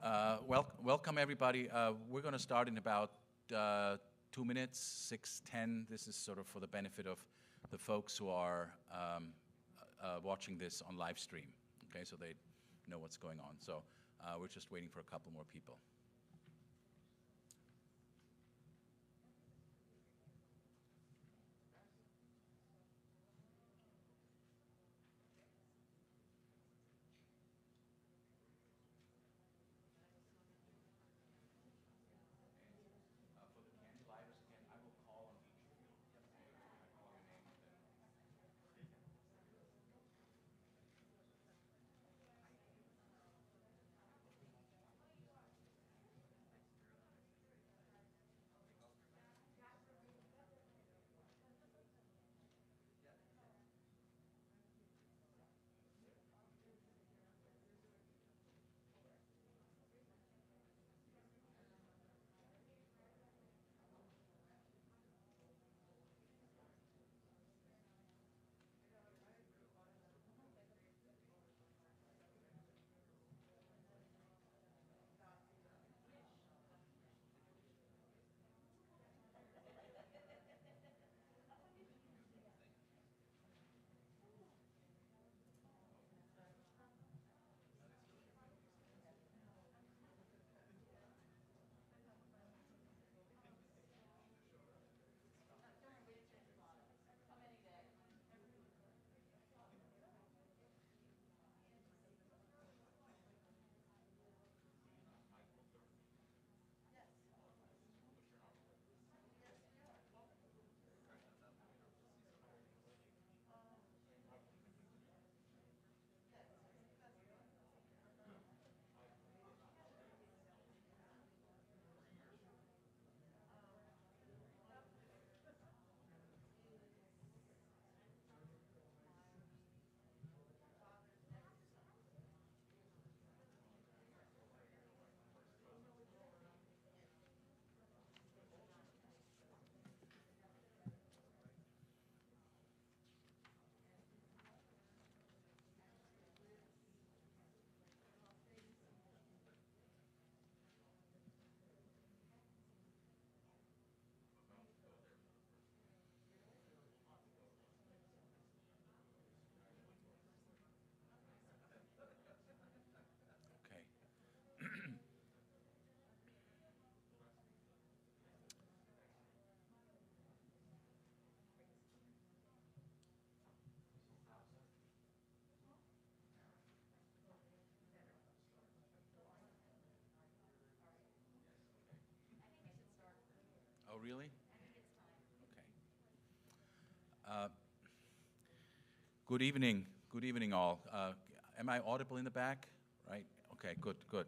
Welcome everybody. We're going to start in about 2 minutes, 6:10. This is sort of for the benefit of the folks who are watching this on live stream, okay, so they know what's going on. So we're just waiting for a couple more people. Oh, really? Okay. Good evening. Good evening, all. Am I audible in the back? Right? Okay, good, good.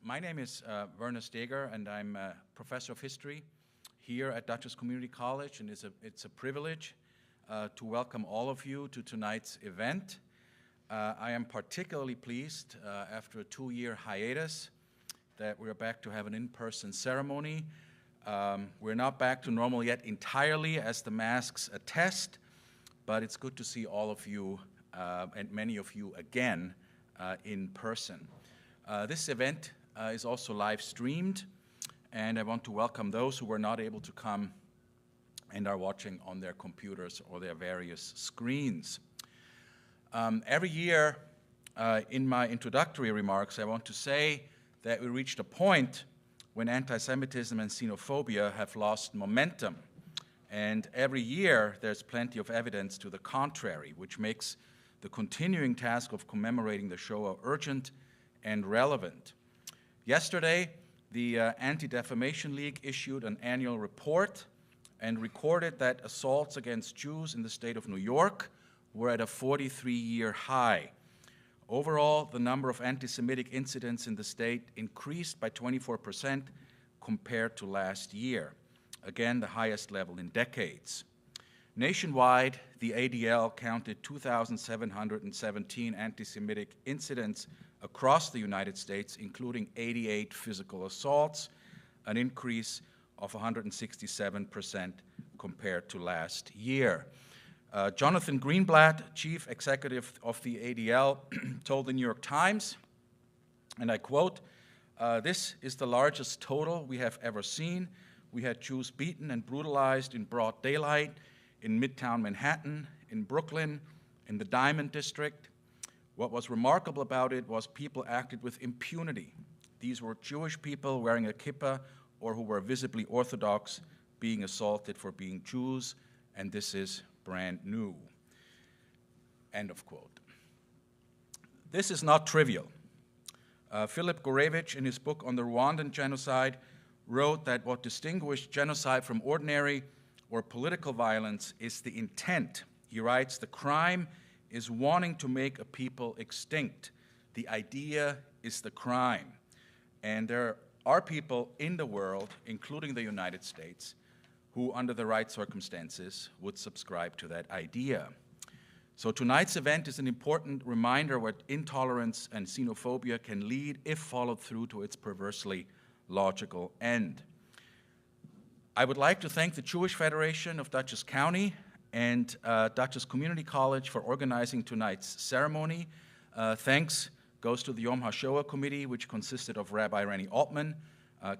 My name is Werner Steger, and I'm a professor of history here at Dutchess Community College, and it's a privilege to welcome all of you to tonight's event. I am particularly pleased, after a 2-year hiatus, that we're back to have an in-person ceremony. We're not back to normal yet entirely, as the masks attest, but it's good to see all of you and many of you again in person. This event is also live streamed, and I want to welcome those who were not able to come and are watching on their computers or their various screens. Every year in my introductory remarks, I want to say that we reached a point when anti-Semitism and xenophobia have lost momentum. And every year there's plenty of evidence to the contrary, which makes the continuing task of commemorating the Shoah urgent and relevant. Yesterday, the Anti-Defamation League issued an annual report and recorded that assaults against Jews in the state of New York were at a 43-year high. Overall, the number of anti-Semitic incidents in the state increased by 24% compared to last year. Again, the highest level in decades. Nationwide, the ADL counted 2,717 anti-Semitic incidents across the United States, including 88 physical assaults, an increase of 167% compared to last year. Jonathan Greenblatt, chief executive of the ADL, told the New York Times And I quote, "This is the largest total we have ever seen. We had Jews beaten and brutalized in broad daylight in Midtown Manhattan, in Brooklyn, in the Diamond District. What was remarkable about it was people acted with impunity. These were Jewish people wearing a kippah or who were visibly Orthodox being assaulted for being Jews, and this is brand new." End of quote. This is not trivial. Philip Gorevich, in his book on the Rwandan genocide, wrote that what distinguished genocide from ordinary or political violence is the intent. He writes, "The crime is wanting to make a people extinct. The idea is the crime." And there are people in the world, including the United States, who, under the right circumstances, would subscribe to that idea. So tonight's event is an important reminder what intolerance and xenophobia can lead if followed through to its perversely logical end. I would like to thank the Jewish Federation of Dutchess County and Dutchess Community College for organizing tonight's ceremony. Thanks goes to the Yom HaShoah Committee, which consisted of Rabbi Rennie Altman,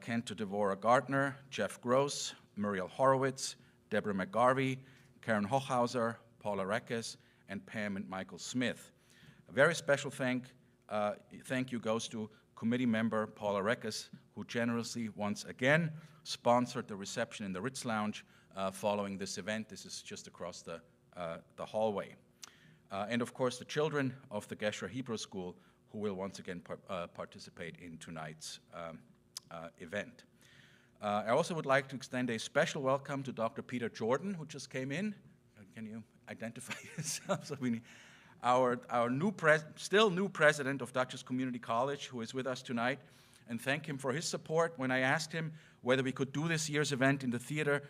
Kent Devorah Gardner, Jeff Gross, Muriel Horowitz, Deborah McGarvey, Karen Hochhauser, Paula Reckes, and Pam and Michael Smith. A very special thank you goes to committee member Paula Reckes, who generously once again sponsored the reception in the Ritz Lounge following this event. This is just across the hallway. And of course, the children of the Gesher Hebrew School, who will once again participate in tonight's event. I also would like to extend a special welcome to Dr. Peter Jordan, who just came in. Can you identify yourself? So our still new president of Dutchess Community College, who is with us tonight, and thank him for his support. When I asked him whether we could do this year's event in the theater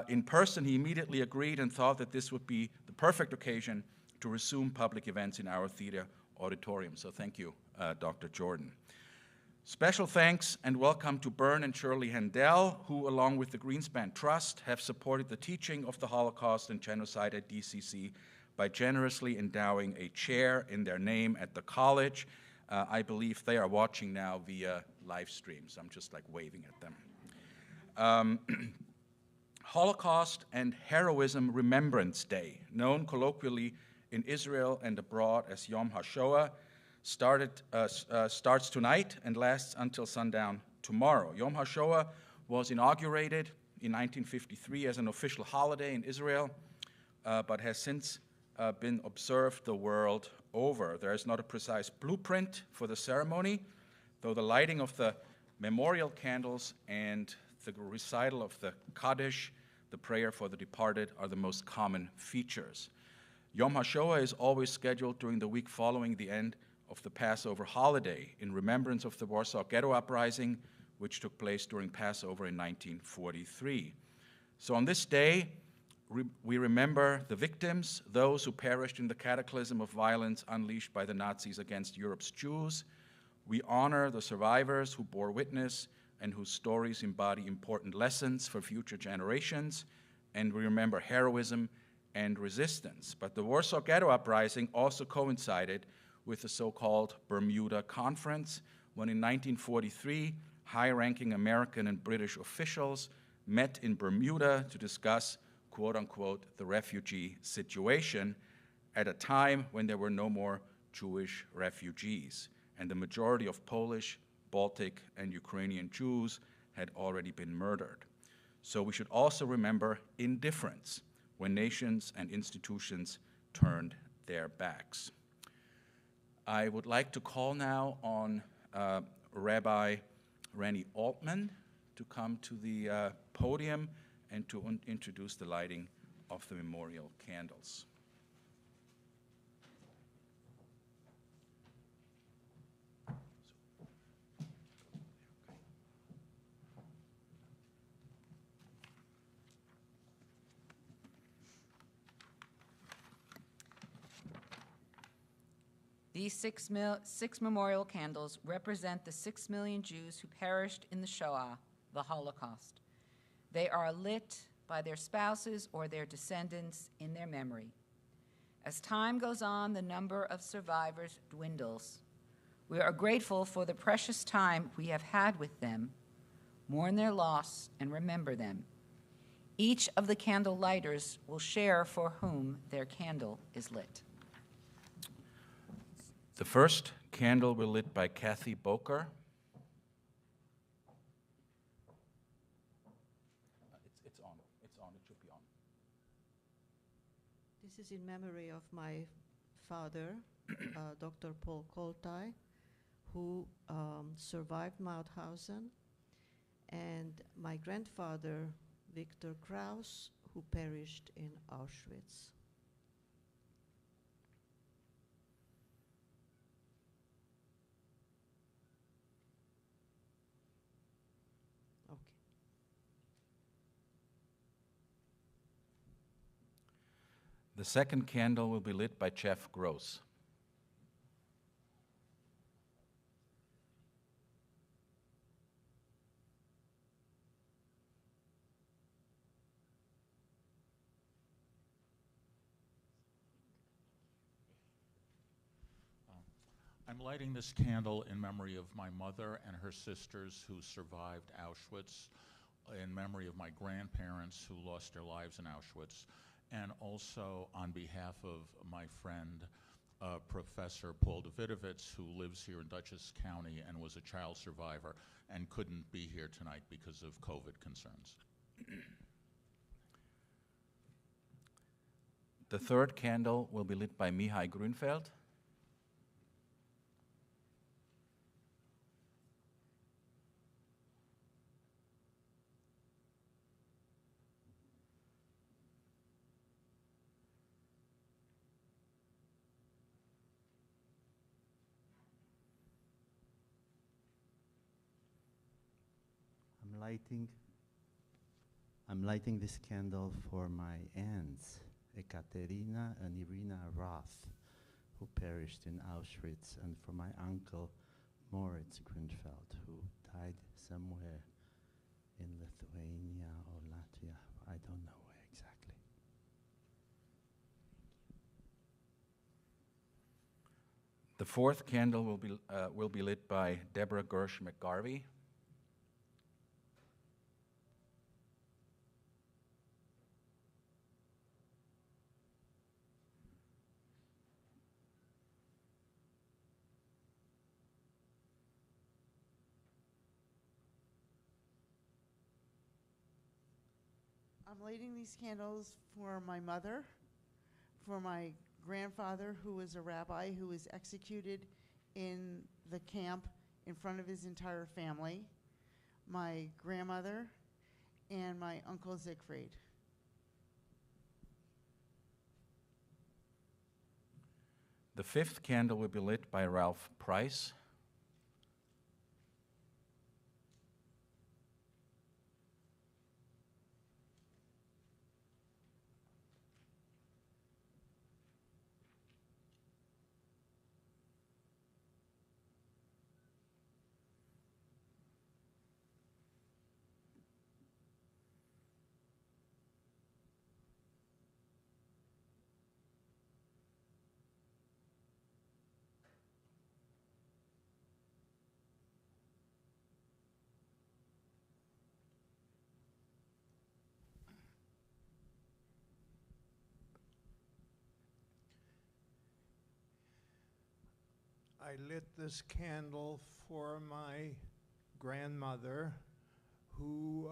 in person, he immediately agreed and thought that this would be the perfect occasion to resume public events in our theater auditorium. So thank you, Dr. Jordan. Special thanks and welcome to Bern and Shirley Handel, who, along with the Greenspan Trust, have supported the teaching of the Holocaust and genocide at DCC by generously endowing a chair in their name at the college. I believe they are watching now via live stream, so I'm just like waving at them. Holocaust and Heroism Remembrance Day, known colloquially in Israel and abroad as Yom HaShoah, starts tonight and lasts until sundown tomorrow. Yom HaShoah was inaugurated in 1953 as an official holiday in Israel, but has since been observed the world over. There is not a precise blueprint for the ceremony, though the lighting of the memorial candles and the recital of the Kaddish, the prayer for the departed, are the most common features. Yom HaShoah is always scheduled during the week following the end of the Passover holiday in remembrance of the Warsaw Ghetto Uprising, which took place during Passover in 1943. So on this day, we remember the victims, those who perished in the cataclysm of violence unleashed by the Nazis against Europe's Jews. We honor the survivors who bore witness and whose stories embody important lessons for future generations, and we remember heroism and resistance. But the Warsaw Ghetto Uprising also coincided with the so-called Bermuda Conference, when in 1943, high-ranking American and British officials met in Bermuda to discuss, quote-unquote, the refugee situation at a time when there were no more Jewish refugees, and the majority of Polish, Baltic, and Ukrainian Jews had already been murdered. So we should also remember indifference when nations and institutions turned their backs. I would like to call now on Rabbi Rennie Altman to come to the podium and to introduce the lighting of the memorial candles. These six memorial candles represent the 6 million Jews who perished in the Shoah, the Holocaust. They are lit by their spouses or their descendants in their memory. As time goes on, the number of survivors dwindles. We are grateful for the precious time we have had with them, mourn their loss, and remember them. Each of the candle lighters will share for whom their candle is lit. The first candle will be lit by Kathy Boker. It's on. It should be on. This is in memory of my father, Dr. Paul Koltai, who survived Mauthausen, and my grandfather, Victor Kraus, who perished in Auschwitz. Okay. The second candle will be lit by Jeff Gross. I'm lighting this candle in memory of my mother and her sisters who survived Auschwitz, in memory of my grandparents who lost their lives in Auschwitz, and also on behalf of my friend, Professor Paul Davidovitz, who lives here in Dutchess County and was a child survivor and couldn't be here tonight because of COVID concerns. The third candle will be lit by Mihai Grunfeld. I'm lighting this candle for my aunts, Ekaterina and Irina Roth, who perished in Auschwitz, and for my uncle, Moritz Grunfeld, who died somewhere in Lithuania or Latvia. I don't know where exactly. The fourth candle will be lit by Deborah Gersh McGarvey. I'm lighting these candles for my mother, for my grandfather, who was a rabbi who was executed in the camp in front of his entire family, my grandmother, and my uncle Siegfried. The fifth candle will be lit by Ralph Price. I lit this candle for my grandmother who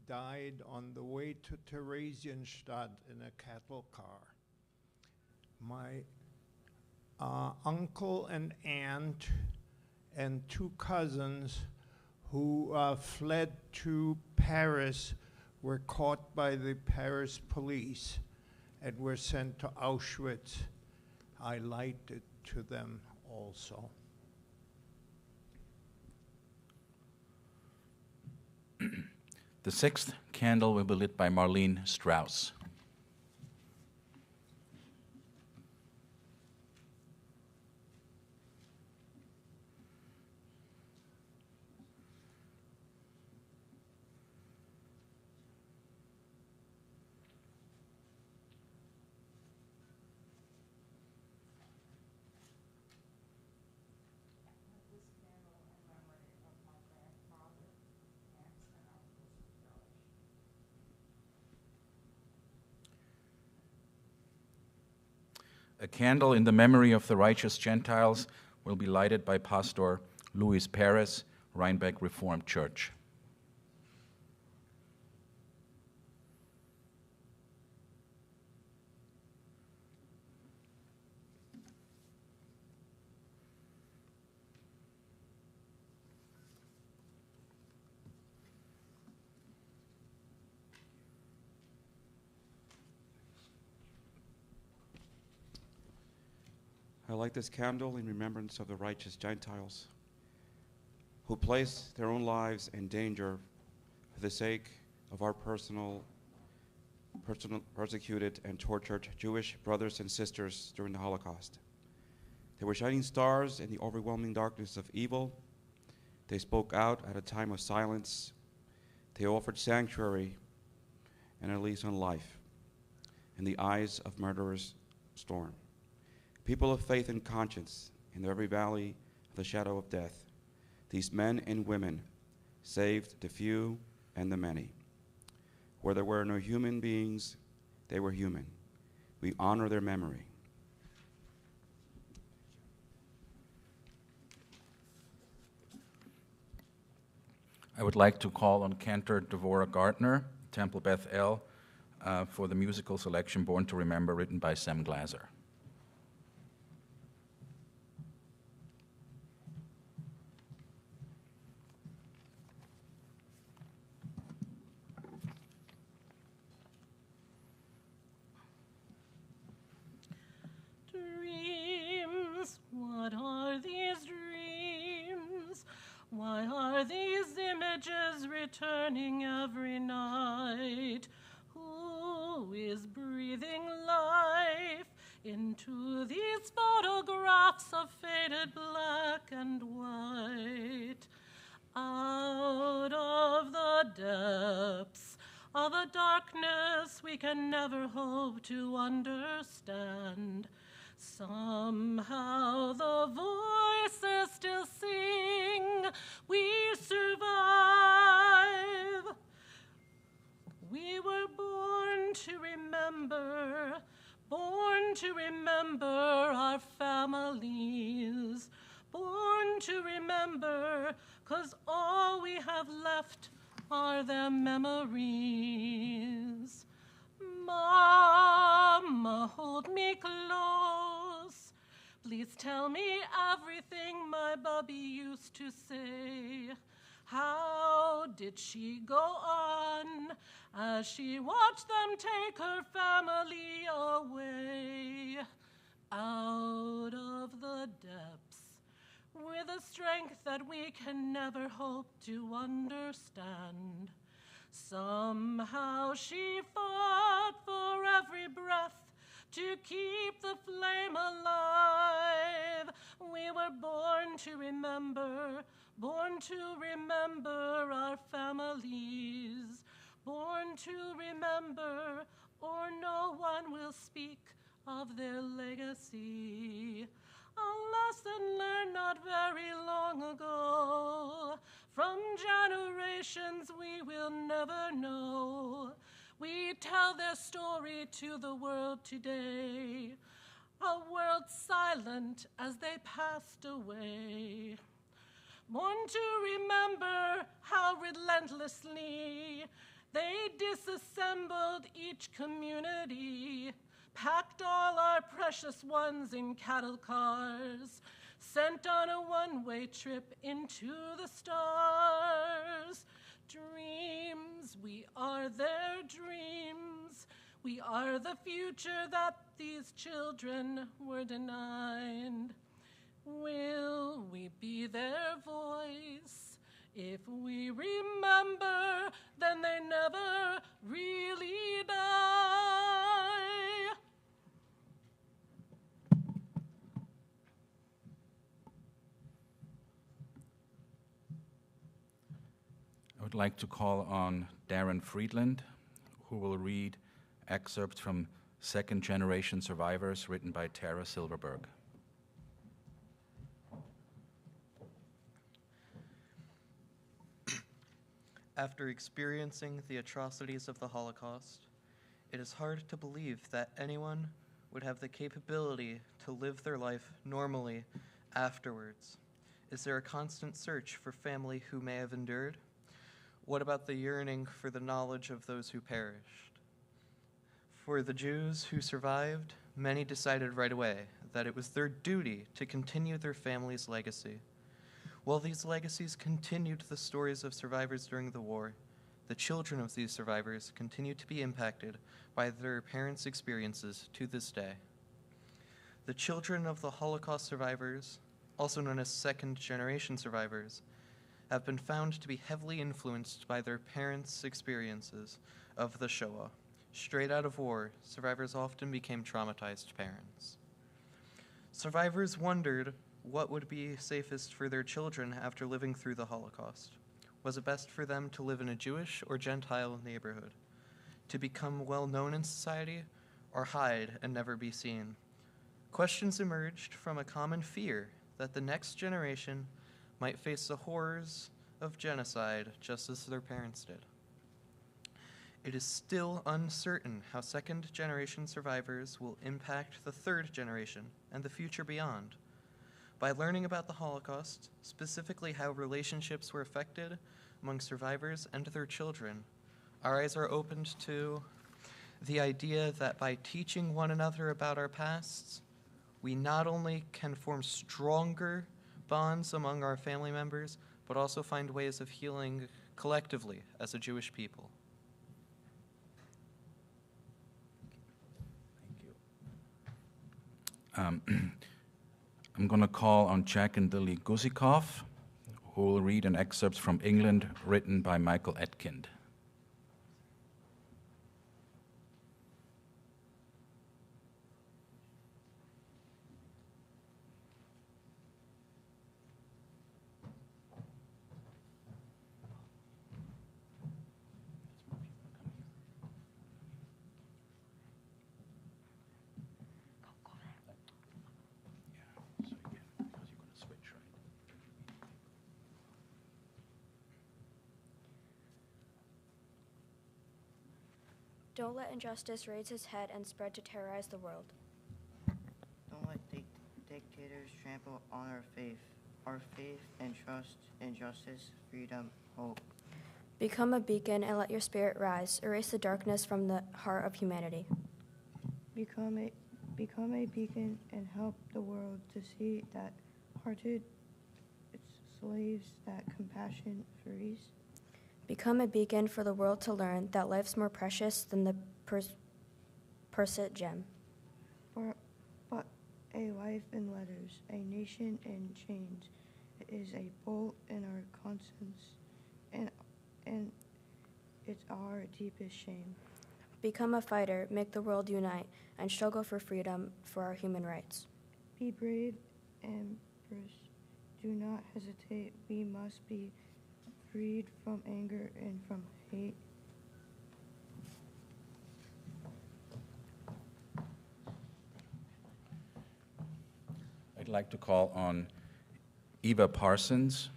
died on the way to Theresienstadt in a cattle car. My uncle and aunt and two cousins who fled to Paris were caught by the Paris police and were sent to Auschwitz. I lighted to them also. The sixth candle will be lit by Marlene Strauss. A candle in the memory of the righteous Gentiles will be lighted by Pastor Luis Perez, Rhinebeck Reformed Church. I light this candle in remembrance of the righteous Gentiles who place their own lives in danger for the sake of our personal persecuted and tortured Jewish brothers and sisters during the Holocaust. They were shining stars in the overwhelming darkness of evil. They spoke out at a time of silence. They offered sanctuary and a lease on life in the eyes of murderous storm. People of faith and conscience in every valley of the shadow of death, these men and women saved the few and the many. Where there were no human beings, they were human. We honor their memory. I would like to call on Cantor Devorah Gardner, Temple Beth El, for the musical selection Born to Remember, written by Sam Glaser. What are these dreams? Why are these images returning every night? Who is breathing life into these photographs of faded black and white? Out of the depths of a darkness we can never hope to understand, somehow the voices still sing, we survive. We were born to remember our families, born to remember, 'cause all we have left are their memories. Mama, hold me close. Please tell me everything my Bubby used to say. How did she go on as she watched them take her family away? Out of the depths, with a strength that we can never hope to understand. Somehow she fought for every breath to keep the flame alive. We were born to remember our families, born to remember, or no one will speak of their legacy. A lesson learned not very long ago. From generations we will never know. We tell their story to the world today, a world silent as they passed away. Born to remember how relentlessly they disassembled each community, packed all our precious ones in cattle cars, sent on a one-way trip into the stars. Dreams, we are their dreams. We are the future that these children were denied. Will we be their voice? If we remember, then they never really die. I would like to call on Darren Friedland, who will read excerpts from Second Generation Survivors, written by Tara Silverberg. After experiencing the atrocities of the Holocaust, it is hard to believe that anyone would have the capability to live their life normally afterwards? Is there a constant search for family who may have endured? What about the yearning for the knowledge of those who perished? For the Jews who survived, many decided right away that it was their duty to continue their family's legacy. While these legacies continued the stories of survivors during the war, the children of these survivors continue to be impacted by their parents' experiences to this day. The children of the Holocaust survivors, also known as second-generation survivors, have been found to be heavily influenced by their parents' experiences of the Shoah. Straight out of war, survivors often became traumatized parents. Survivors wondered what would be safest for their children after living through the Holocaust. Was it best for them to live in a Jewish or Gentile neighborhood, to become well known in society, or hide and never be seen? Questions emerged from a common fear that the next generation might face the horrors of genocide just as their parents did. It is still uncertain how second-generation survivors will impact the third generation and the future beyond. By learning about the Holocaust, specifically how relationships were affected among survivors and their children, our eyes are opened to the idea that by teaching one another about our pasts, we not only can form stronger bonds among our family members, but also find ways of healing collectively as a Jewish people. Thank you. I'm going to call on Jack and Lily Guzikov, who will read an excerpt from England written by Michael Etkind. Don't let injustice raise its head and spread to terrorize the world. Don't let dictators trample on our faith and trust in justice, freedom, hope. Become a beacon and let your spirit rise. Erase the darkness from the heart of humanity. Become a beacon and help the world to see that hearted its slaves that compassion frees. Become a beacon for the world to learn that life's more precious than the percent gem. But a life in letters, a nation in chains, is a bolt in our conscience, and it's our deepest shame. Become a fighter, make the world unite, and struggle for freedom, for our human rights. Be brave, Empress. Do not hesitate. We must be freed from anger and from hate. I'd like to call on Eva Parsons,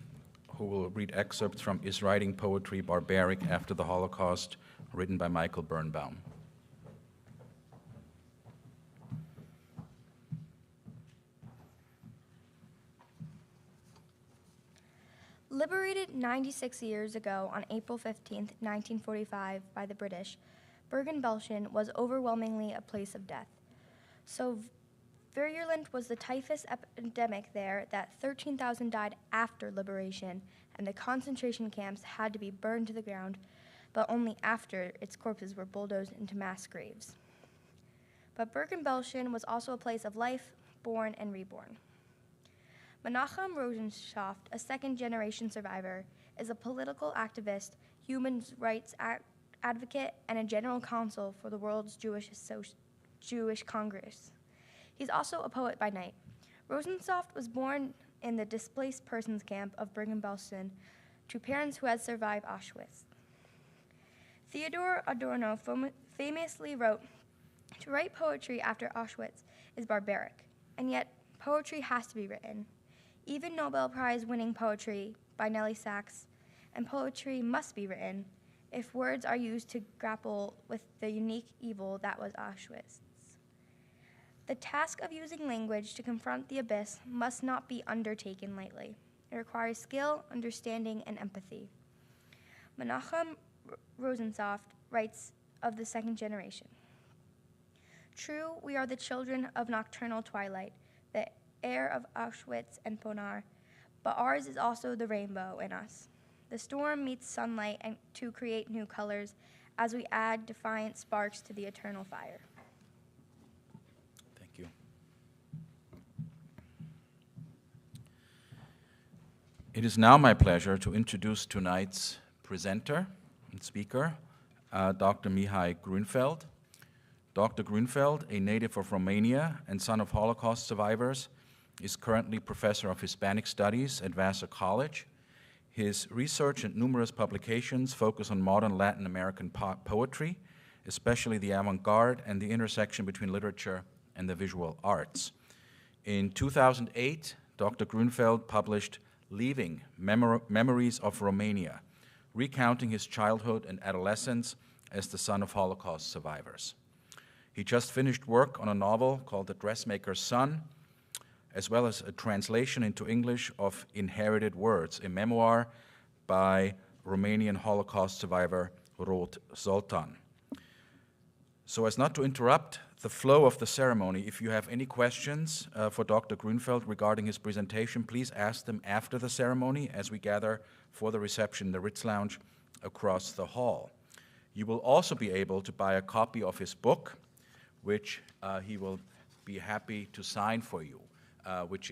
who will read excerpts from Is Writing Poetry Barbaric After the Holocaust, written by Michael Birnbaum. Liberated 96 years ago on April 15, 1945, by the British, Bergen-Belsen was overwhelmingly a place of death. So virulent was the typhus epidemic there that 13,000 died after liberation, and the concentration camps had to be burned to the ground, but only after its corpses were bulldozed into mass graves. But Bergen-Belsen was also a place of life, born and reborn. Menachem Rosenschaft, a second-generation survivor, is a political activist, human rights advocate, and a general counsel for the World's Jewish Congress. He's also a poet by night. Rosenschaft was born in the displaced persons camp of Bergen-Belsen to parents who had survived Auschwitz. Theodor Adorno famously wrote, "To write poetry after Auschwitz is barbaric, and yet poetry has to be written. Even Nobel Prize-winning poetry by Nelly Sachs, and poetry must be written if words are used to grapple with the unique evil that was Auschwitz. The task of using language to confront the abyss must not be undertaken lightly. It requires skill, understanding, and empathy. Menachem Rosensoft writes of the second generation. True, we are the children of nocturnal twilight, the air of Auschwitz and Ponar, but ours is also the rainbow in us. The storm meets sunlight and to create new colors as we add defiant sparks to the eternal fire. Thank you. It is now my pleasure to introduce tonight's presenter and speaker, Dr. Mihai Grunfeld. Dr. Grunfeld, a native of Romania and son of Holocaust survivors, is currently professor of Hispanic Studies at Vassar College. His research and numerous publications focus on modern Latin American poetry, especially the avant-garde and the intersection between literature and the visual arts. In 2008, Dr. Grunfeld published Leaving Memories of Romania, recounting his childhood and adolescence as the son of Holocaust survivors. He just finished work on a novel called The Dressmaker's Son, as well as a translation into English of Inherited Words, a memoir by Romanian Holocaust survivor Rod Zoltan. So as not to interrupt the flow of the ceremony, if you have any questions for Dr. Grunfeld regarding his presentation, please ask them after the ceremony as we gather for the reception in the Ritz Lounge across the hall. You will also be able to buy a copy of his book, which he will be happy to sign for you, which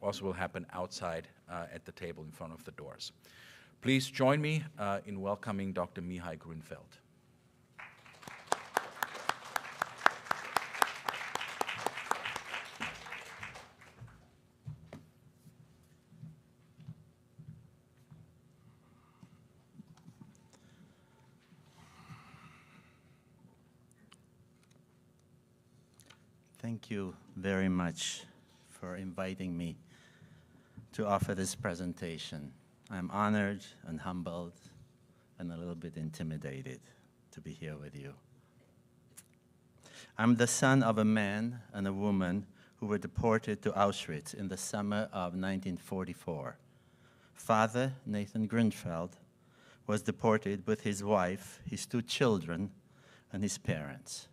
also will happen outside at the table in front of the doors. Please join me in welcoming Dr. Mihai Grunfeld. Thank you very much for inviting me to offer this presentation. I'm honored and humbled and a little bit intimidated to be here with you. I'm the son of a man and a woman who were deported to Auschwitz in the summer of 1944. Father, Nathan Grunfeld, was deported with his wife, his 2 children, and his parents.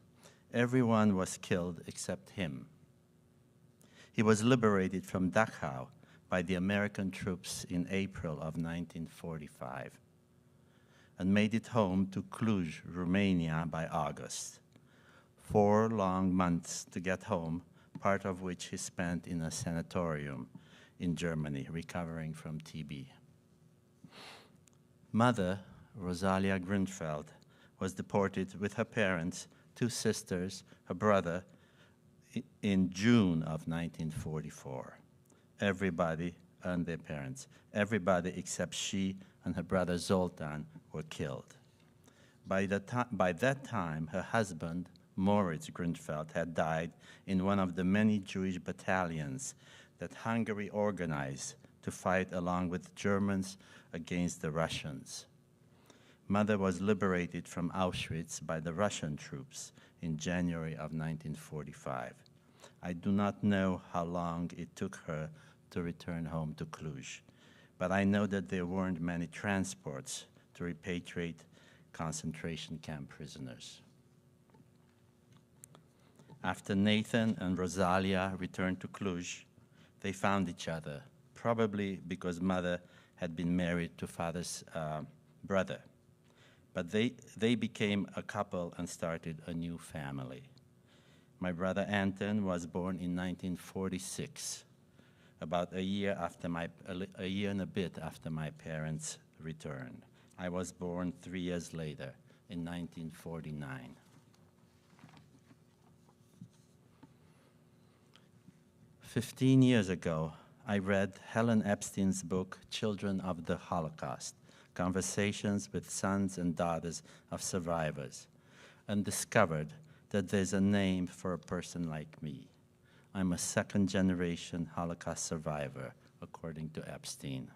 Everyone was killed except him. He was liberated from Dachau by the American troops in April of 1945 and made it home to Cluj, Romania by August. 4 long months to get home, part of which he spent in a sanatorium in Germany, recovering from TB. Mother, Rosalia Grunfeld, was deported with her parents, 2 sisters, her brother, in June of 1944. Everybody and their parents, everybody except she and her brother Zoltan were killed. By that time, her husband, Moritz Grunfeld, had died in one of the many Jewish battalions that Hungary organized to fight along with Germans against the Russians. Mother was liberated from Auschwitz by the Russian troops in January of 1945. I do not know how long it took her to return home to Cluj, but I know that there weren't many transports to repatriate concentration camp prisoners. After Nathan and Rosalia returned to Cluj, they found each other, probably because Mother had been married to Father's brother. But they became a couple and started a new family. My brother Anton was born in 1946, about a year and a bit after my parents returned. I was born 3 years later, in 1949. "15 years ago, I read Helen Epstein's book, Children of the Holocaust, Conversations with Sons and Daughters of Survivors, and discovered that there's a name for a person like me. I'm a 2nd-generation Holocaust survivor, according to Epstein.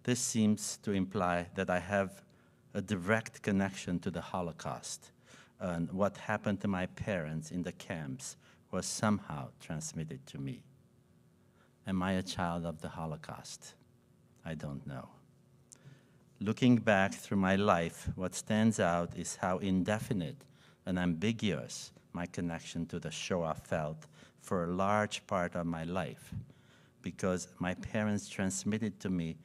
This seems to imply that I have a direct connection to the Holocaust, and what happened to my parents in the camps was somehow transmitted to me. Am I a child of the Holocaust? I don't know. Looking back through my life, what stands out is how indefinite and ambiguous my connection to the Shoah felt for a large part of my life, because my parents transmitted to me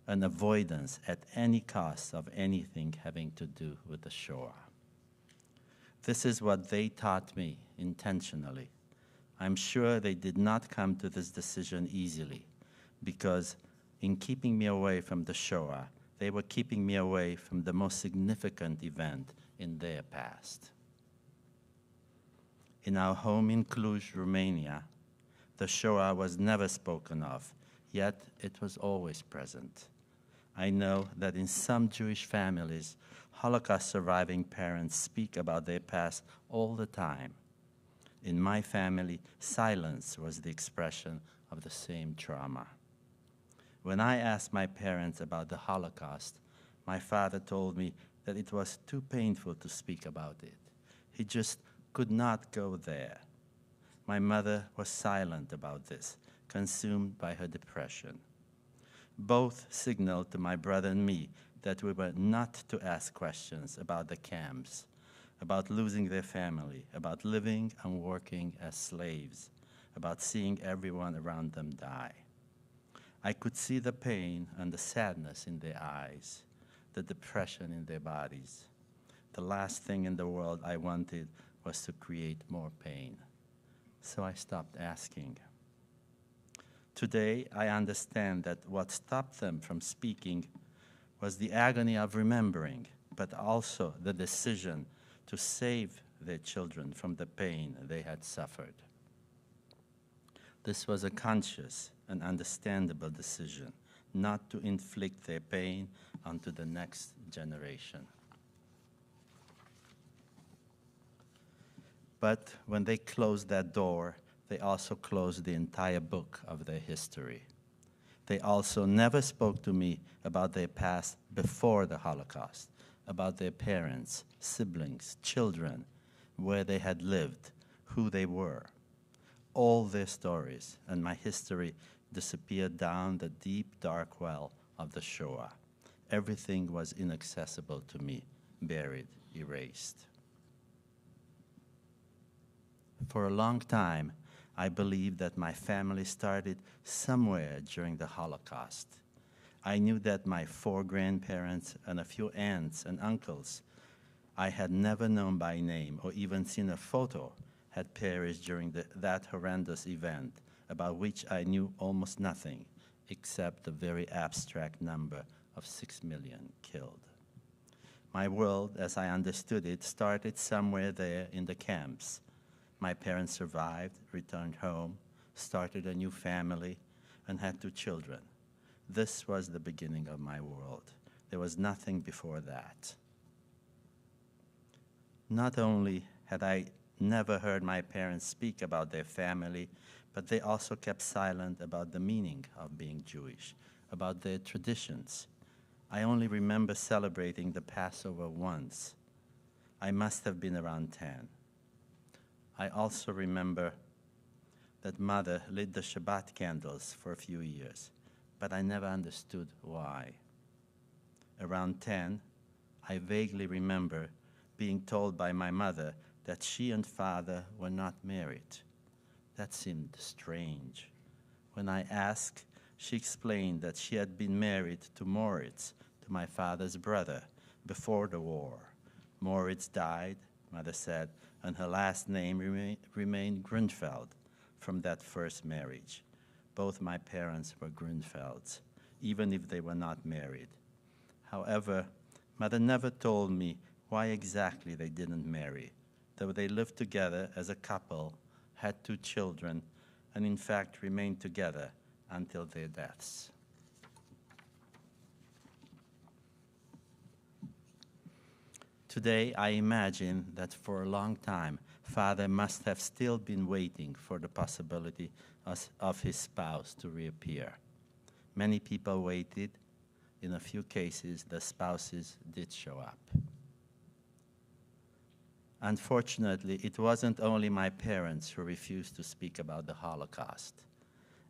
an avoidance at any cost of anything having to do with the Shoah. This is what they taught me intentionally. I'm sure they did not come to this decision easily, because in keeping me away from the Shoah, they were keeping me away from the most significant event in their past. In our home in Cluj, Romania, the Shoah was never spoken of, yet it was always present. I know that in some Jewish families, Holocaust surviving parents speak about their past all the time. In my family, silence was the expression of the same trauma. When I asked my parents about the Holocaust, my father told me that it was too painful to speak about it. He just could not go there. My mother was silent about this, consumed by her depression. Both signaled to my brother and me that we were not to ask questions about the camps, about losing their family, about living and working as slaves, about seeing everyone around them die. I could see the pain and the sadness in their eyes, the depression in their bodies. The last thing in the world I wanted was to create more pain. So I stopped asking. Today, I understand that what stopped them from speaking was the agony of remembering, but also the decision to save their children from the pain they had suffered. This was a conscious and understandable decision, not to inflict their pain onto the next generation. But when they closed that door, they also closed the entire book of their history. They also never spoke to me about their past before the Holocaust, about their parents, siblings, children, where they had lived, who they were. All their stories and my history disappeared down the deep, dark well of the Shoah. Everything was inaccessible to me, buried, erased. For a long time, I believed that my family started somewhere during the Holocaust. I knew that my 4 grandparents and a few aunts and uncles I had never known by name or even seen a photo had perished during that horrendous event, about which I knew almost nothing except the very abstract number of 6 million killed. My world, as I understood it, started somewhere there in the camps. My parents survived, returned home, started a new family, and had 2 children. This was the beginning of my world. There was nothing before that. Not only had I never heard my parents speak about their family, but they also kept silent about the meaning of being Jewish, about their traditions. I only remember celebrating the Passover once. I must have been around 10. I also remember that Mother lit the Shabbat candles for a few years, but I never understood why. Around 10, I vaguely remember being told by my mother that she and father were not married. That seemed strange. When I asked, she explained that she had been married to Moritz, to my father's brother, before the war. Moritz died, Mother said, and her last name remained Grunfeld from that first marriage. Both my parents were Grunfelds, even if they were not married. However, Mother never told me why exactly they didn't marry, though they lived together as a couple, had 2 children, and in fact remained together until their deaths. Today, I imagine that for a long time, Father must have still been waiting for the possibility of his spouse to reappear. Many people waited. In a few cases, the spouses did show up. Unfortunately, it wasn't only my parents who refused to speak about the Holocaust.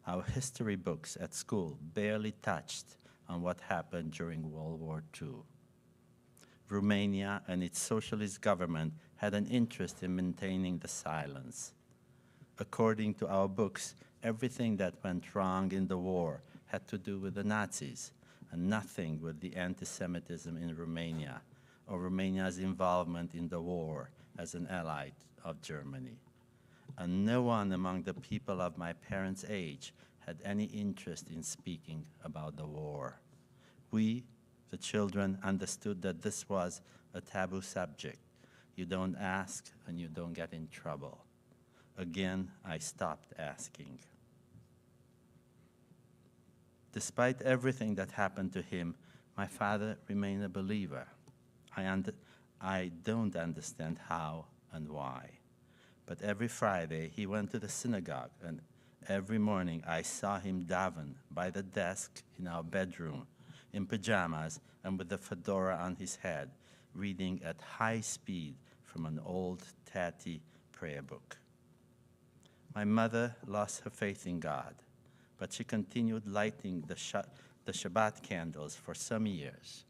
Our history books at school barely touched on what happened during World War II. Romania and its socialist government had an interest in maintaining the silence. According to our books, everything that went wrong in the war had to do with the Nazis, and nothing with the anti-Semitism in Romania or Romania's involvement in the war as an ally of Germany. And no one among the people of my parents' age had any interest in speaking about the war. We, the children, understood that this was a taboo subject. You don't ask and you don't get in trouble. Again, I stopped asking. Despite everything that happened to him, my father remained a believer. I don't understand how and why. But every Friday, he went to the synagogue, and every morning I saw him daven by the desk in our bedroom, in pajamas and with a fedora on his head, reading at high speed from an old, tatty prayer book. My mother lost her faith in God, but she continued lighting the Shabbat candles for some years.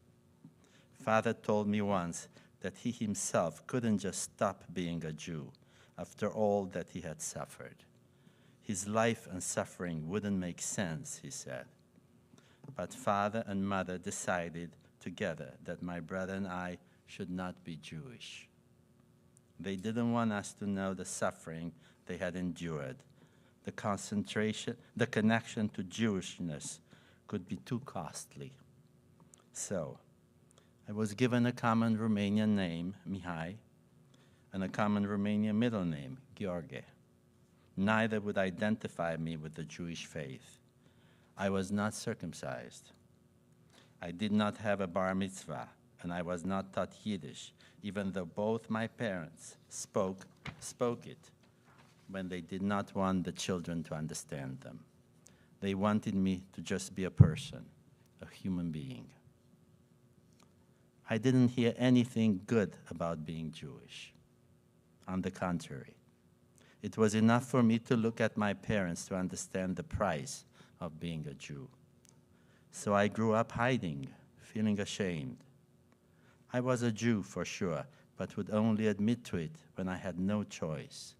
Father told me once that he himself couldn't just stop being a Jew after all that he had suffered. His life and suffering wouldn't make sense, he said. But father and mother decided together that my brother and I should not be Jewish. They didn't want us to know the suffering they had endured. The connection to Jewishness could be too costly. So, I was given a common Romanian name, Mihai, and a common Romanian middle name, Gheorghe. Neither would identify me with the Jewish faith. I was not circumcised. I did not have a bar mitzvah, and I was not taught Yiddish, even though both my parents spoke it when they did not want the children to understand them. They wanted me to just be a person, a human being. I didn't hear anything good about being Jewish. On the contrary, it was enough for me to look at my parents to understand the price of being a Jew. So I grew up hiding, feeling ashamed. I was a Jew for sure, but would only admit to it when I had no choice.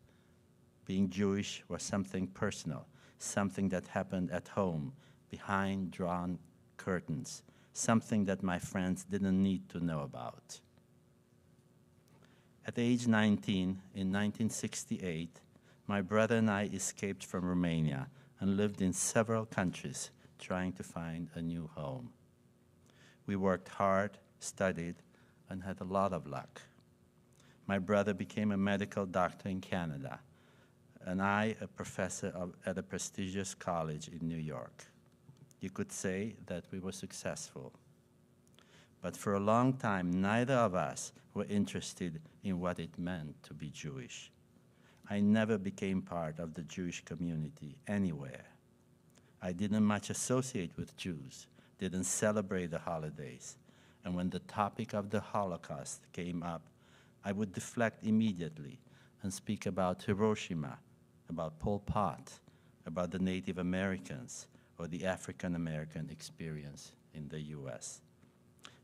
Being Jewish was something personal, something that happened at home, behind drawn curtains, something that my friends didn't need to know about. At age 19, in 1968, my brother and I escaped from Romania and lived in several countries trying to find a new home. We worked hard, studied, and had a lot of luck. My brother became a medical doctor in Canada, and I a professor at a prestigious college in New York. You could say that we were successful. But for a long time, neither of us were interested in what it meant to be Jewish. I never became part of the Jewish community anywhere. I didn't much associate with Jews, didn't celebrate the holidays, and when the topic of the Holocaust came up, I would deflect immediately and speak about Hiroshima, about Pol Pot, about the Native Americans, or the African American experience in the US.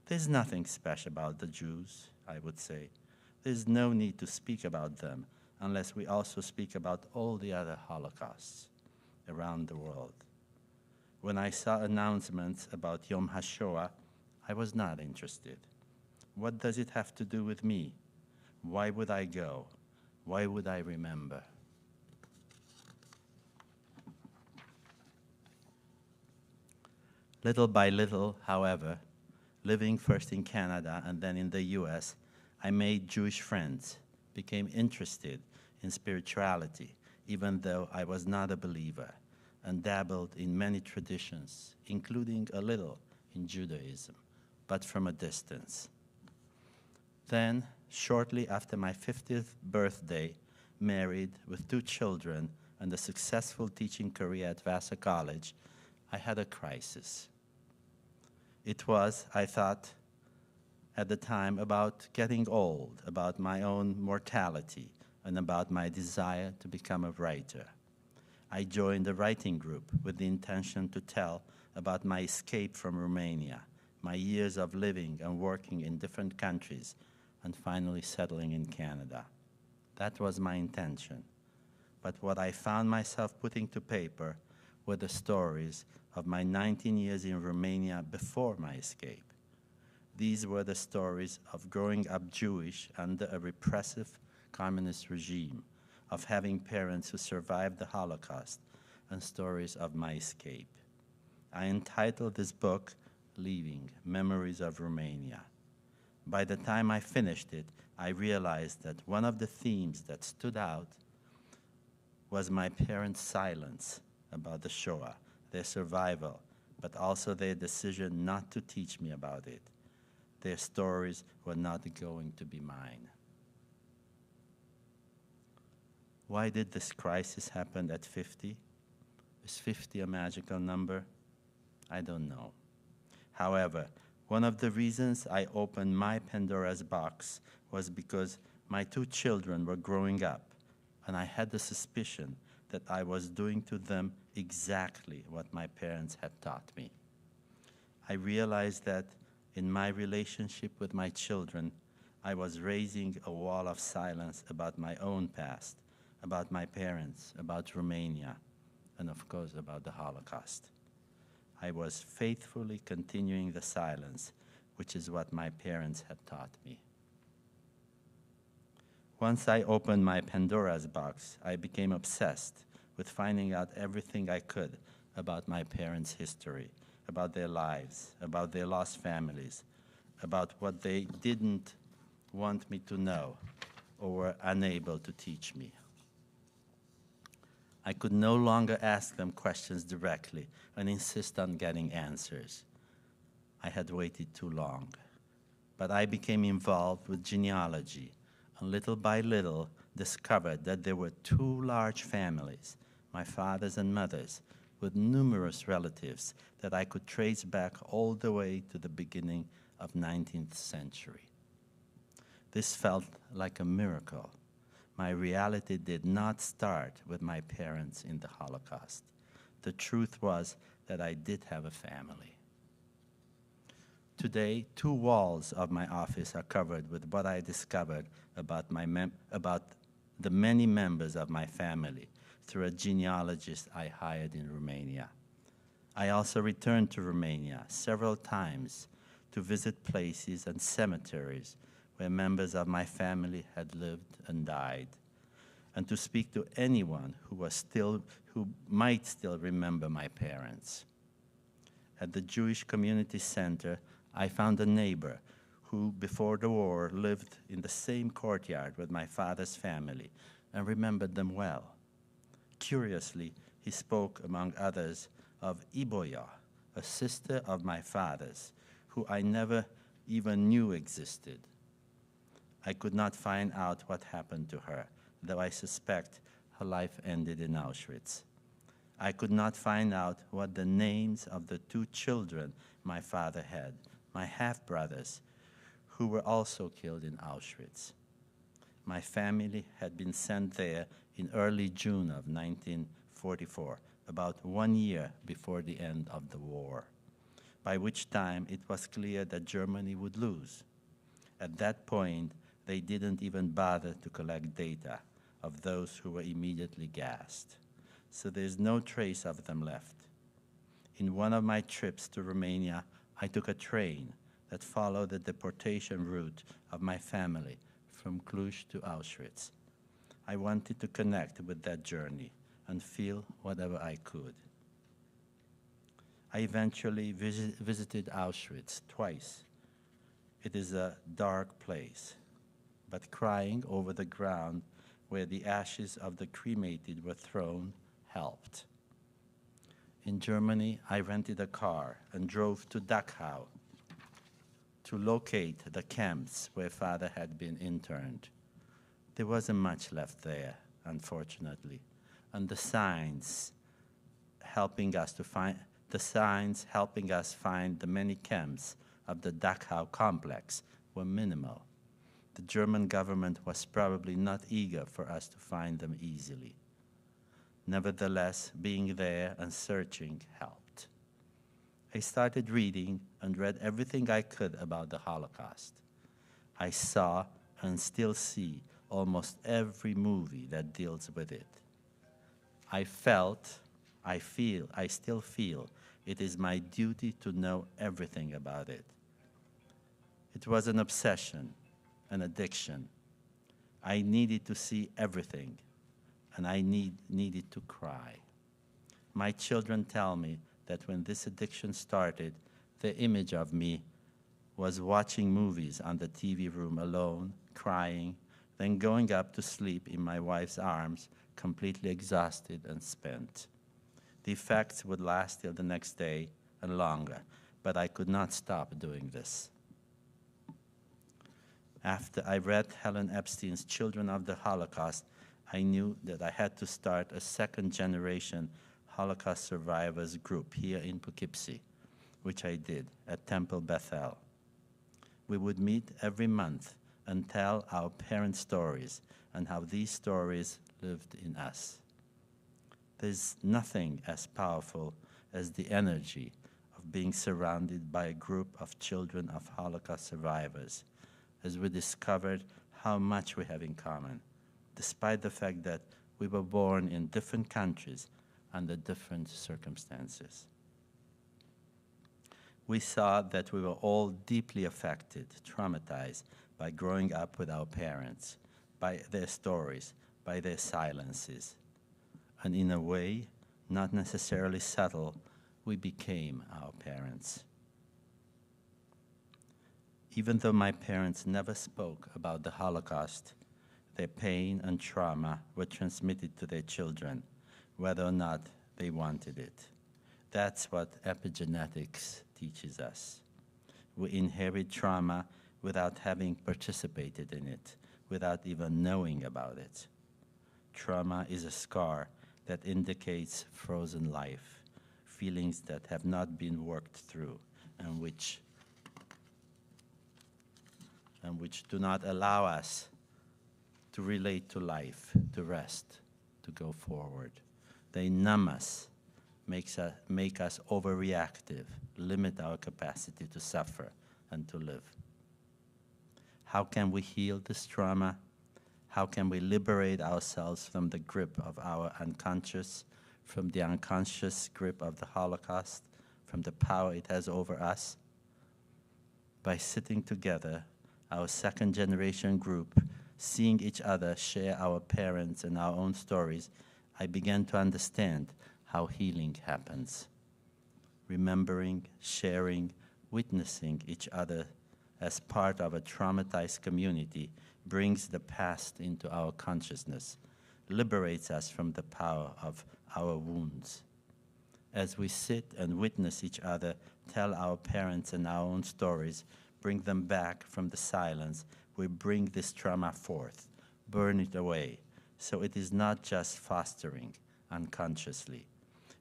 There's nothing special about the Jews, I would say. There's no need to speak about them unless we also speak about all the other Holocausts around the world. When I saw announcements about Yom HaShoah, I was not interested. What does it have to do with me? Why would I go? Why would I remember? Little by little, however, living first in Canada and then in the US, I made Jewish friends, became interested in spirituality, even though I was not a believer, and dabbled in many traditions, including a little in Judaism, but from a distance. Then, shortly after my 50th birthday, married with 2 children and a successful teaching career at Vassar College, I had a crisis. It was, I thought, at the time about getting old, about my own mortality, and about my desire to become a writer. I joined a writing group with the intention to tell about my escape from Romania, my years of living and working in different countries, and finally settling in Canada. That was my intention. But what I found myself putting to paper were the stories of my 19 years in Romania before my escape. These were the stories of growing up Jewish under a repressive communist regime, of having parents who survived the Holocaust, and stories of my escape. I entitled this book, Leaving, Memories of Romania. By the time I finished it, I realized that one of the themes that stood out was my parents' silence about the Shoah, their survival, but also their decision not to teach me about it. Their stories were not going to be mine. Why did this crisis happen at 50? Is 50 a magical number? I don't know. However, one of the reasons I opened my Pandora's box was because my two children were growing up, and I had the suspicion that I was doing to them exactly what my parents had taught me. I realized that in my relationship with my children, I was raising a wall of silence about my own past, about my parents, about Romania, and of course about the Holocaust. I was faithfully continuing the silence, which is what my parents had taught me. Once I opened my Pandora's box, I became obsessed with finding out everything I could about my parents' history, about their lives, about their lost families, about what they didn't want me to know or were unable to teach me. I could no longer ask them questions directly and insist on getting answers. I had waited too long. But I became involved with genealogy, and little by little discovered that there were two large families, my father's and mother's, with numerous relatives that I could trace back all the way to the beginning of 19th century. This felt like a miracle. My reality did not start with my parents in the Holocaust. The truth was that I did have a family. Today, 2 walls of my office are covered with what I discovered about, about the many members of my family through a genealogist I hired in Romania. I also returned to Romania several times to visit places and cemeteries where members of my family had lived and died, and to speak to anyone who might still remember my parents. At the Jewish Community Center, I found a neighbor who, before the war, lived in the same courtyard with my father's family and remembered them well. Curiously, he spoke, among others, of Iboya, a sister of my father's, who I never even knew existed. I could not find out what happened to her, though I suspect her life ended in Auschwitz. I could not find out what the names of the 2 children my father had, my half-brothers, who were also killed in Auschwitz. My family had been sent there in early June of 1944, about 1 year before the end of the war, by which time it was clear that Germany would lose. At that point, they didn't even bother to collect data of those who were immediately gassed. So there's no trace of them left. In one of my trips to Romania, I took a train that followed the deportation route of my family from Cluj to Auschwitz. I wanted to connect with that journey and feel whatever I could. I eventually visited Auschwitz twice. It is a dark place, but crying over the ground where the ashes of the cremated were thrown helped. In Germany, I rented a car and drove to Dachau to locate the camps where Father had been interned. There wasn't much left there, unfortunately, and the signs helping us find the many camps of the Dachau complex were minimal. The German government was probably not eager for us to find them easily. Nevertheless, being there and searching helped. I started reading and read everything I could about the Holocaust. I saw and still see almost every movie that deals with it. I still feel it is my duty to know everything about it. It was an obsession, an addiction. I needed to see everything, and I needed to cry. My children tell me that when this addiction started, the image of me was watching movies on the TV room alone, crying, then going up to sleep in my wife's arms, completely exhausted and spent. The effects would last till the next day and longer, but I could not stop doing this. After I read Helen Epstein's Children of the Holocaust, I knew that I had to start a second-generation Holocaust survivors group here in Poughkeepsie, which I did at Temple Bethel. We would meet every month and tell our parents' stories and how these stories lived in us. There's nothing as powerful as the energy of being surrounded by a group of children of Holocaust survivors, as we discovered how much we have in common, despite the fact that we were born in different countries under different circumstances. We saw that we were all deeply affected, traumatized by growing up with our parents, by their stories, by their silences. And in a way, not necessarily subtle, we became our parents. Even though my parents never spoke about the Holocaust, their pain and trauma were transmitted to their children, whether or not they wanted it. That's what epigenetics teaches us. We inherit trauma without having participated in it, without even knowing about it. Trauma is a scar that indicates frozen life, feelings that have not been worked through and which do not allow us to relate to life, to rest, to go forward. They numb us, make us overreactive, limit our capacity to suffer and to live. How can we heal this trauma? How can we liberate ourselves from the grip of our unconscious, from the unconscious grip of the Holocaust, from the power it has over us? By sitting together, our second-generation group, seeing each other share our parents and our own stories, I began to understand how healing happens. Remembering, sharing, witnessing each other as part of a traumatized community brings the past into our consciousness, liberates us from the power of our wounds. As we sit and witness each other tell our parents and our own stories, bring them back from the silence, we bring this trauma forth, burn it away, so it is not just fostering unconsciously.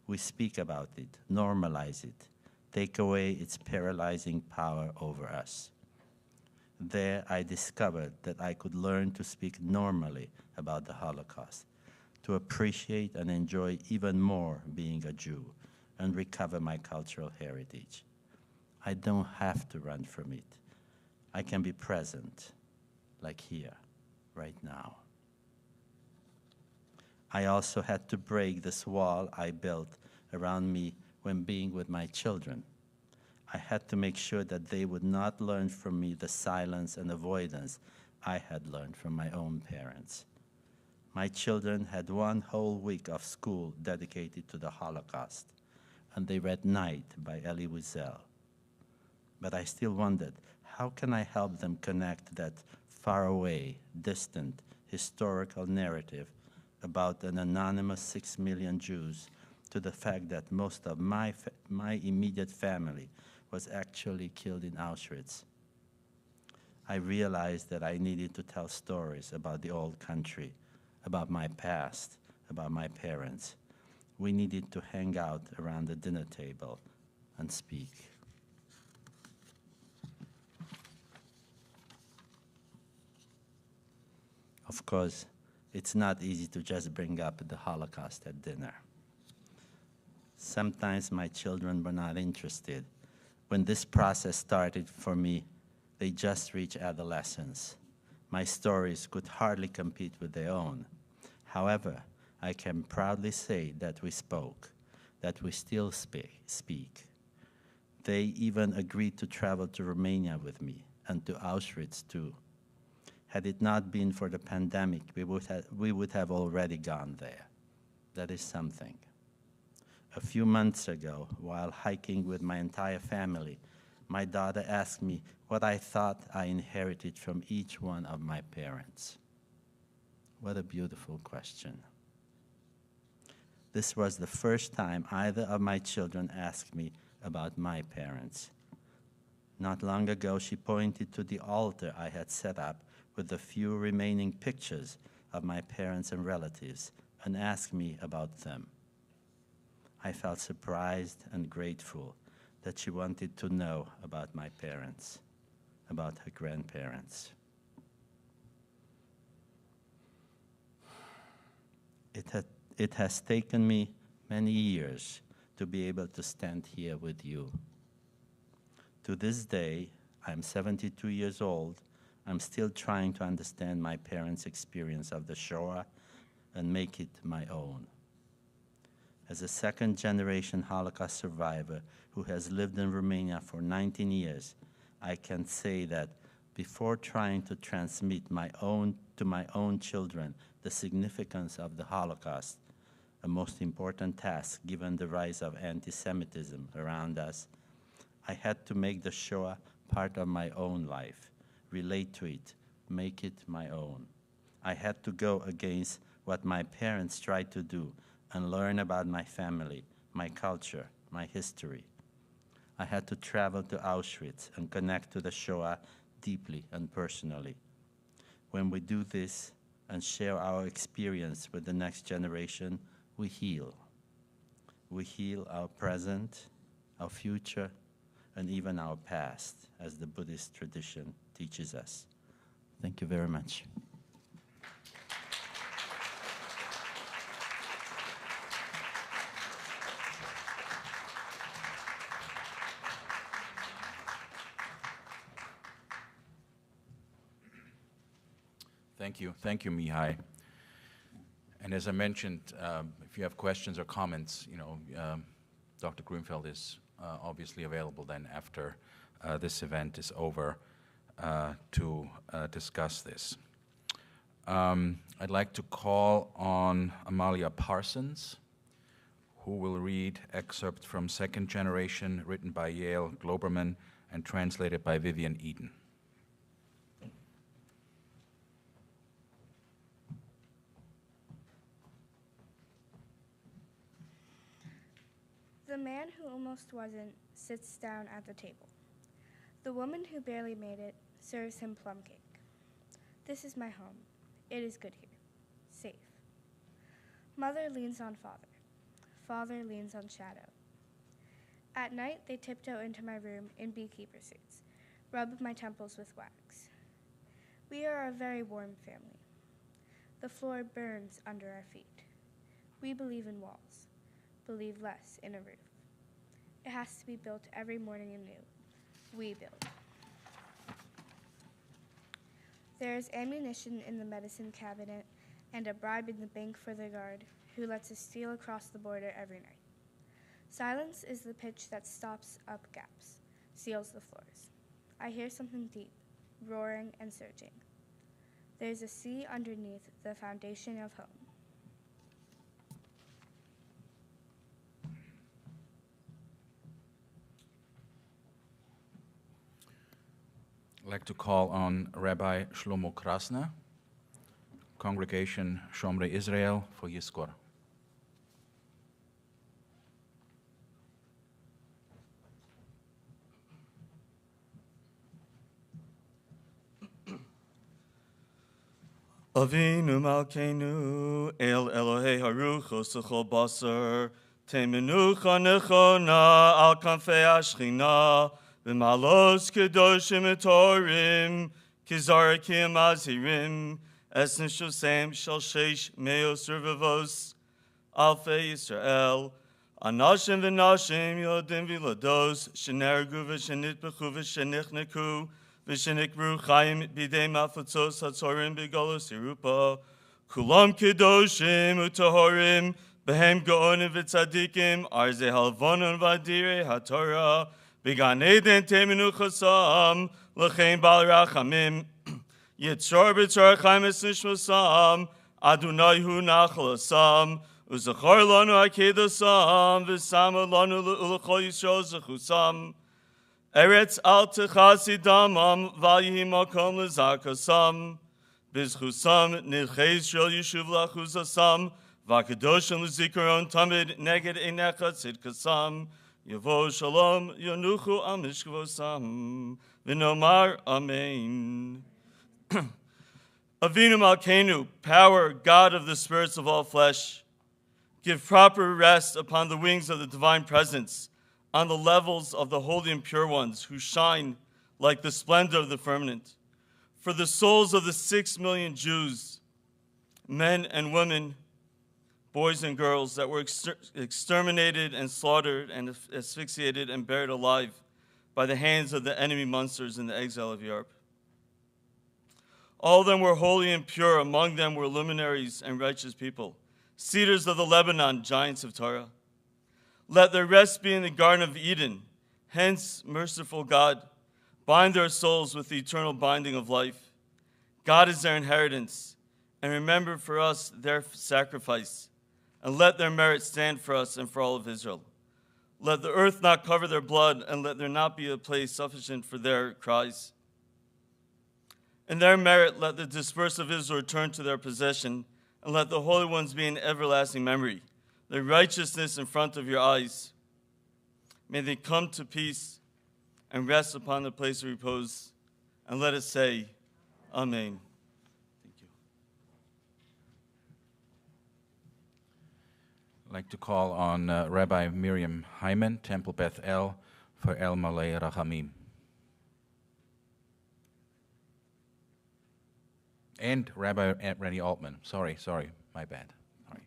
We speak about it, normalize it, take away its paralyzing power over us. There I discovered that I could learn to speak normally about the Holocaust, to appreciate and enjoy even more being a Jew, and recover my cultural heritage. I don't have to run from it. I can be present, like here, right now. I also had to break this wall I built around me when being with my children. I had to make sure that they would not learn from me the silence and avoidance I had learned from my own parents. My children had one whole week of school dedicated to the Holocaust, and they read Night by Elie Wiesel. But I still wondered, how can I help them connect that faraway, distant, historical narrative about an anonymous 6 million Jews to the fact that most of my immediate family was actually killed in Auschwitz? I realized that I needed to tell stories about the old country, about my past, about my parents. We needed to hang out around the dinner table and speak. Of course, it's not easy to just bring up the Holocaust at dinner. Sometimes my children were not interested. When this process started for me, they just reached adolescence. My stories could hardly compete with their own. However, I can proudly say that we spoke, that we still speak. They even agreed to travel to Romania with me and to Auschwitz too. Had it not been for the pandemic, we would have already gone there. That is something. A few months ago, while hiking with my entire family, my daughter asked me what I thought I inherited from each one of my parents. What a beautiful question. This was the first time either of my children asked me about my parents. Not long ago, she pointed to the altar I had set up with the few remaining pictures of my parents and relatives and asked me about them. I felt surprised and grateful that she wanted to know about my parents, about her grandparents. It has taken me many years to be able to stand here with you. To this day, I'm 72 years old. I'm still trying to understand my parents' experience of the Shoah and make it my own. As a second-generation Holocaust survivor who has lived in Romania for 19 years, I can say that before trying to transmit to my own children the significance of the Holocaust, a most important task given the rise of anti-Semitism around us, I had to make the Shoah part of my own life, relate to it, make it my own. I had to go against what my parents tried to do and learn about my family, my culture, my history. I had to travel to Auschwitz and connect to the Shoah deeply and personally. When we do this and share our experience with the next generation, we heal. We heal our present, our future, and even our past, as the Buddhist tradition teaches us. Thank you very much. Thank you, Mihai. And as I mentioned, if you have questions or comments, Dr. Grunfeld is obviously available then after this event is over to discuss this. I'd like to call on Amalia Parsons, who will read excerpt from Second Generation, written by Yael Globerman and translated by Vivian Eden. The man who almost wasn't sits down at the table. The woman who barely made it serves him plum cake. This is my home. It is good here. Safe. Mother leans on father. Father leans on shadow. At night, they tiptoe into my room in beekeeper suits, rub my temples with wax. We are a very warm family. The floor burns under our feet. We believe in walls, believe less in a roof. It has to be built every morning anew. We build. There is ammunition in the medicine cabinet and a bribe in the bank for the guard who lets us steal across the border every night. Silence is the pitch that stops up gaps, seals the floors. I hear something deep, roaring and surging. There's a sea underneath the foundation of home. I'd like to call on Rabbi Shlomo Krasner, Congregation Shomrei Israel, for Yizkor. Avinu Malkeinu, El Elohei Haruchos L'chol Basar, Temenucha Nechona Al Kanfei Ashchina, V'malos Kedoshim Etorim, Kizarakim Azirim, es nishosem shel sheish meos revavos alfei Yisrael, anashim v'nashim yodim v'lados, shenergu v'shenitbechu v'shenichneku, v'shenikru chayim b'dei maflatzos hatzorim b'golos Yerupa, kulam kedoshim utahorim, behem gaonim v'tzadikim, arze halvonon v'adire haTorah, b'gan eden temenu chasam, l'chein bal rachamim, yitzor b'tzor chaim es nishmasam, Adonai hu nachalasam, Uzachar lanu akedasam, v'sama lanu l'chol Yisrael zechusam. Eretz al techasi damam, v'yihi makom l'zakasam. Bizchusam nilcheis shel yishuv lachuzasam, v'akadoshim l'zikaron tamid neged einecha tzidkasam. Yavo shalom yonuchu al mishkavosam. V'nomar amen. Avinu Malkeinu, power, God of the spirits of all flesh, give proper rest upon the wings of the divine presence, on the levels of the holy and pure ones who shine like the splendor of the firmament. For the souls of the 6 million Jews, men and women, boys and girls that were exterminated and slaughtered and asphyxiated and buried alive by the hands of the enemy monsters in the exile of Europe. All of them were holy and pure. Among them were luminaries and righteous people, cedars of the Lebanon, giants of Torah. Let their rest be in the Garden of Eden. Hence, merciful God, bind their souls with the eternal binding of life. God is their inheritance, and remember for us their sacrifice, and let their merit stand for us and for all of Israel. Let the earth not cover their blood, and let there not be a place sufficient for their cries. In their merit, let the dispersed of Israel return to their possession, and let the holy ones be in everlasting memory, their righteousness in front of your eyes. May they come to peace and rest upon the place of repose, and let us say, Amen. Thank you. I'd like to call on Rabbi Miriam Hyman, Temple Beth El, for El Malay Rachamim. And Rabbi Rennie Altman. Sorry, my bad. Sorry.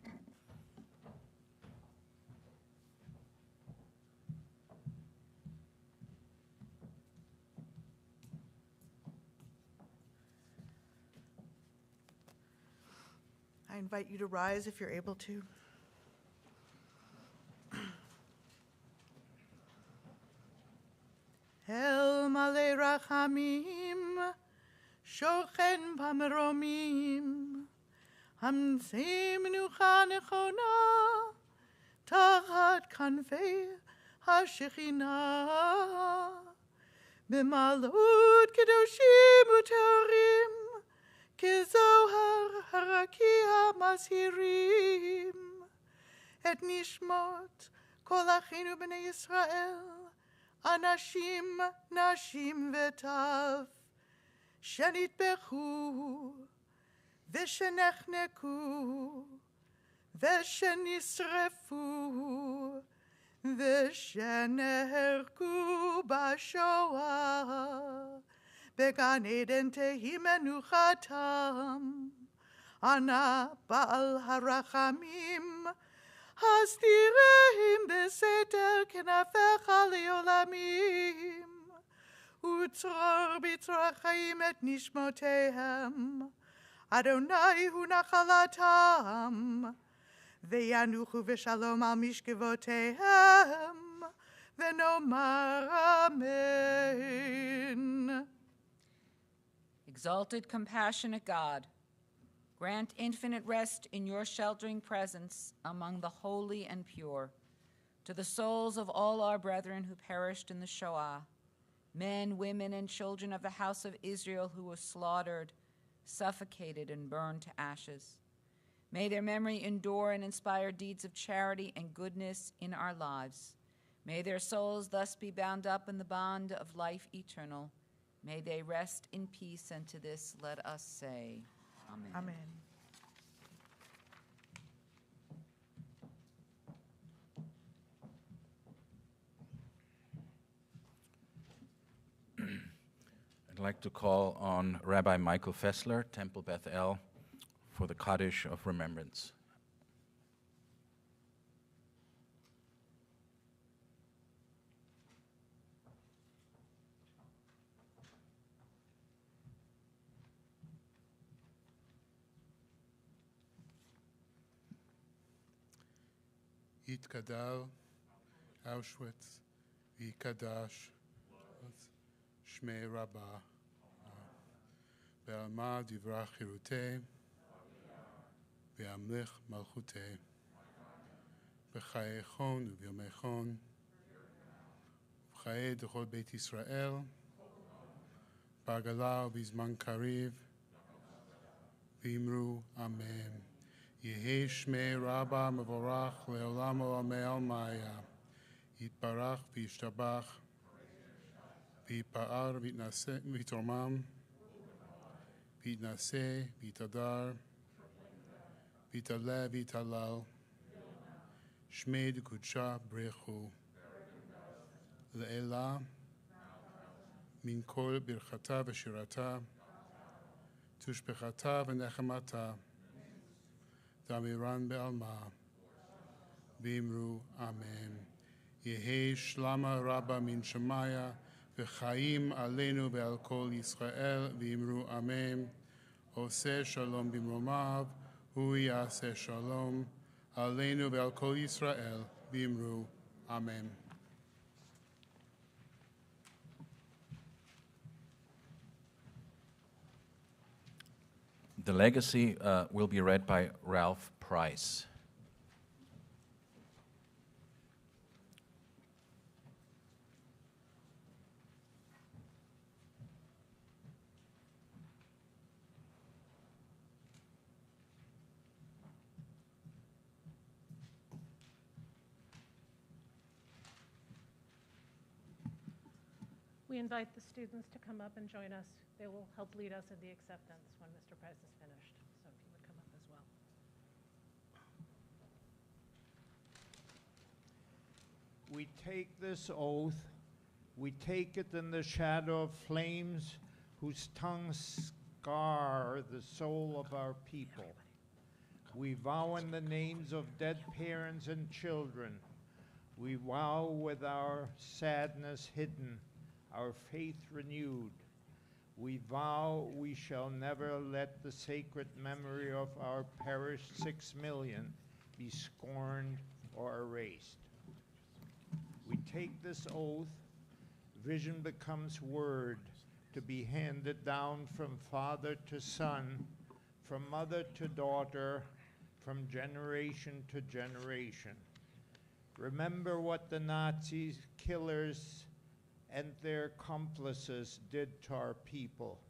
I invite you to rise if you're able to. El Malay Rachamim, Shochen Pamromim, Hamzim Nucha Nechona, Tachat Kanfei HaShechina, B'malot Kedoshim Utorim, Kezohar Harakia Mashirim, Et Nishmot Kol Achinu B'nei Yisrael, Anashim Nashim Vetav, Shenitbechu, Veshenechneku, Veshenisrefu, Veshenerku Bashoah, Began Eden Tehi Menuchatam, Ana Baal Harachamim, Hastirehim Beseter Kenafecha Leolamim, Utzror Bitzror Chaim Et Nishmotehem, Adonai Hu Nachalatam, Ve'yanuchu V'shalom Al Mishkevotehem, Ve'nomar Amen. Exalted, compassionate God, grant infinite rest in your sheltering presence among the holy and pure, to the souls of all our brethren who perished in the Shoah, men, women, and children of the house of Israel who were slaughtered, suffocated, and burned to ashes. May their memory endure and inspire deeds of charity and goodness in our lives. May their souls thus be bound up in the bond of life eternal. May they rest in peace, and to this let us say, Amen. Amen. I'd like to call on Rabbi Michael Fessler, Temple Beth El, for the Kaddish of Remembrance. יתגדל אושוויץ ויקדש שמי רבה ועלמא דברה חירותי וימליך מלכותי בחיי חון וביומי חון ובחיי דכל בית ישראל בעגלה ובזמן קריב ואמרו אמן. יהי שמי רבה מבורך לעולם עולמי עלמיה, יתברך וישתבח, ויתפאר ויתרומם, ויתנשא ויתהדר, ויתעלה ויתהלל, שמי דקודשה ברכו, לעילה מן כל ברכתה ושירתה, תושבחתה ונחמתה, דמירן בעלמא, ואמרו אמן. יהי שלמה רבה מן שמיה, וחיים עלינו ועל כל ישראל, ואמרו אמן. עושה שלום במרומיו, הוא יעשה שלום עלינו ועל כל ישראל, ואמרו אמן. The legacy will be read by Ralph Price. We invite the students to come up and join us. They will help lead us in the acceptance when Mr. Price is finished. So if you would come up as well. We take this oath, we take it in the shadow of flames whose tongues scar the soul of our people. We vow in the names of dead parents and children. We vow with our sadness hidden, our faith renewed. We vow we shall never let the sacred memory of our perished 6 million be scorned or erased. We take this oath, vision becomes word, to be handed down from father to son, from mother to daughter, from generation to generation. Remember what the Nazi killers and their accomplices did to our people.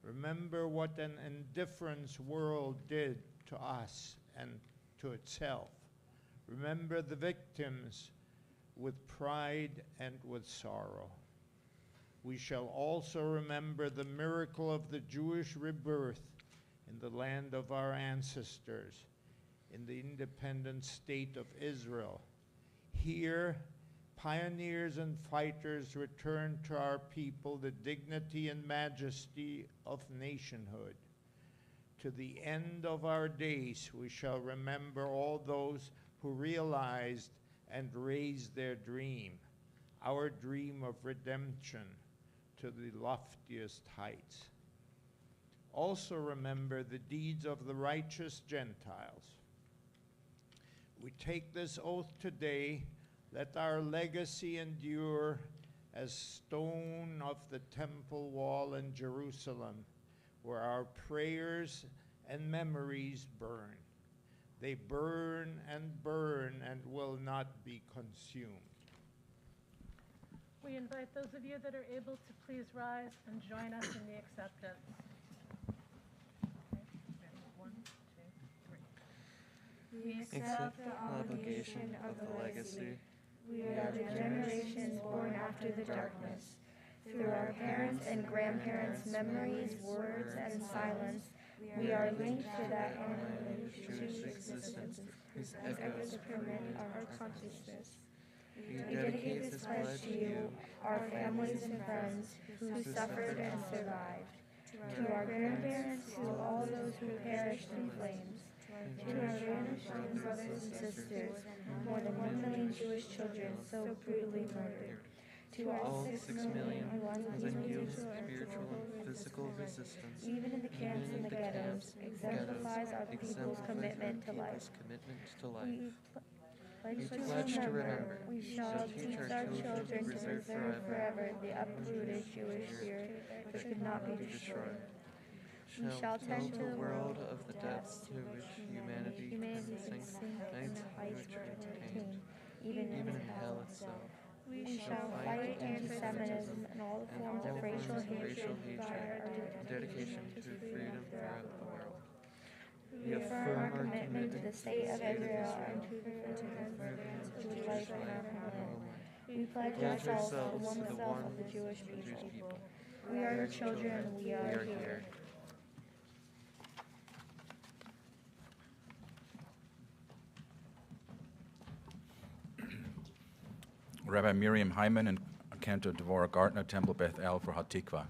Remember what an indifference world did to us and to itself. Remember the victims with pride and with sorrow. We shall also remember the miracle of the Jewish rebirth in the land of our ancestors, in the independent state of Israel. Here, pioneers and fighters return to our people the dignity and majesty of nationhood. To the end of our days, we shall remember all those who realized and raised their dream, our dream of redemption, to the loftiest heights. Also remember the deeds of the righteous Gentiles. We take this oath today. Let our legacy endure as stone of the temple wall in Jerusalem, where our prayers and memories burn. They burn and will not be consumed. We invite those of you that are able to please rise and join us in the acceptance. We accept the obligation of the legacy. We are the generations born after the darkness. Through our parents' and grandparents' memories, words, and silence, we are linked to that true existence whose echoes permeate our consciousness. We dedicate this pledge to you, our families and friends who suffered and survived, to our grandparents, to all those who perished in flames, to our vanished brothers and sisters, more than 1 million Jewish children so brutally murdered, to all 6 million ones used spiritual and physical resistance, even in the camps and the ghettos, exemplifies our people's commitment to life. We pledge to remember. We shall teach our children to preserve forever the uprooted Jewish spirit which could not be destroyed. We shall tend to the world of the depths to which humanity can sink and the heights where it attained, even in hell itself. We shall fight anti-Semitism and all the forms of racial hatred by our dedication to freedom throughout the world. We affirm our commitment to the state of Israel and to the life in our homeland. We pledge ourselves to the one of the Jewish people. We are your children, we are here. Rabbi Miriam Hyman and Cantor Devorah Gartner, Temple Beth El for Hatikva.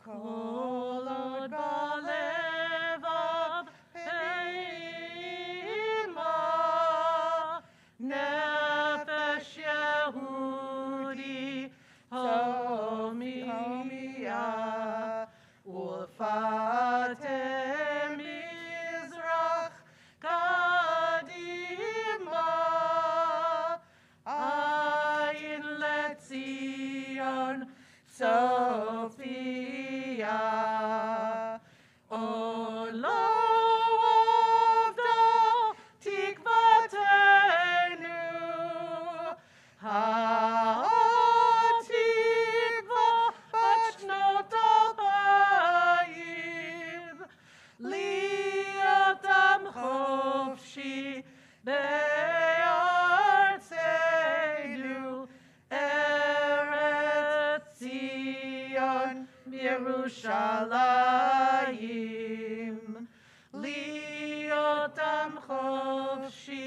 Kol od balevav heima, nefesh Yehudi homia, ulfate mizrach kadima, ayin letzion Sophia, Olo avda tikvatenu, ha'tikva bat shnot alpayim, li'otam chofshi be'artzenu, Eretz Zion, Yerushalayim, li'otam chofshi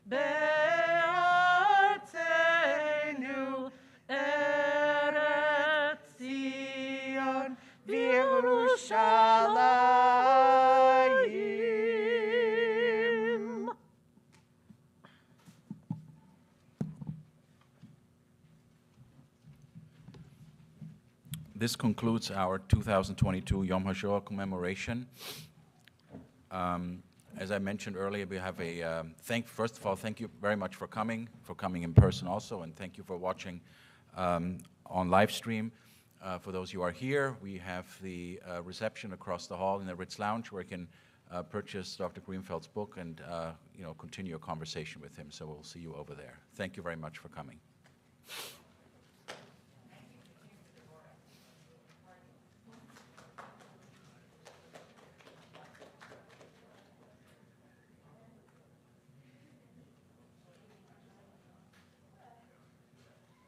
be'artzenu, Eretz Zion, Yerushalayim. This concludes our 2022 Yom HaShoah Commemoration. As I mentioned earlier, we have a first of all, thank you very much for coming in person also, and thank you for watching on live stream. For those who are here, we have the reception across the hall in the Ritz Lounge where you can purchase Dr. Grunfeld's book and continue a conversation with him. So we'll see you over there. Thank you very much for coming.